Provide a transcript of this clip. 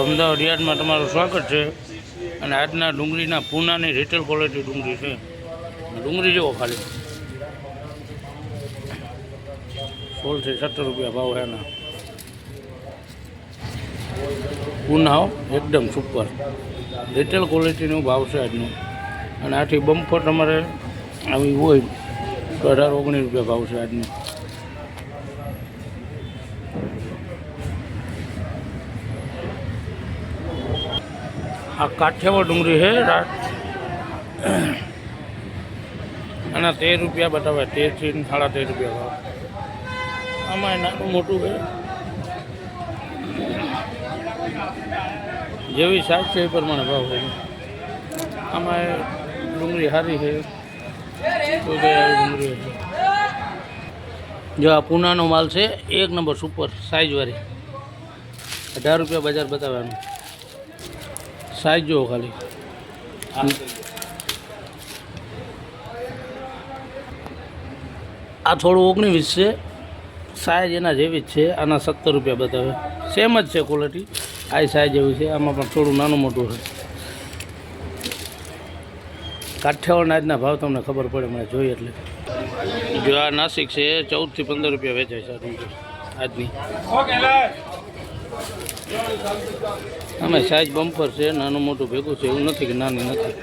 અમદાવાદ યાર્ડમાં તમારું સ્વાગત છે અને આજના ડુંગળીના પૂનાની રિટેલ ક્વોલિટી ડુંગળી છે. ડુંગળી જુઓ ખાલી 16 થી 17 રૂપિયા ભાવ છે એના. પૂના એકદમ સુપર રિટેલ ક્વોલિટીનો ભાવ છે આજનો. અને આથી બમ્પર તમારે આવી હોય તો 18-19 રૂપિયા ભાવ છે આજનો. આ કાઠિયાવાડ ડુંગળી છે આના 13 રૂપિયા બતાવે, 13 થી 13.5 રૂપિયા ભાવ. આમાં નાનું મોટું છે, જેવી સાઈઝ છે એ પ્રમાણે ભાવ છે. આમાં ડુંગળી સારી છે તો ડુંગળી છે. જો આ પૂનાનો માલ છે, 1 નંબર સુપર સાઈઝવાળી. 18 રૂપિયા બજાર બતાવવાનું. સાઈઝ જુઓ ખાલી. આ થોડું 19 છે, સાઈઝ એના જેવી જ છે. આના 17 રૂપિયા બતાવે. સેમ જ છે ક્વોલિટી, આ સાઈઝ એવી છે. આમાં પણ થોડું નાનું મોટું છે. કાઠિયાવાડના આજના ભાવ તમને ખબર પડે મને જોઈએ એટલે. જો આ નાસિક છે, 14 થી 15 રૂપિયા વેચાય છે આજની. આમાં સાઈઝ બમ્પર છે, નાનું મોટું ભેગું છે, એવું નથી કે નાની નથી.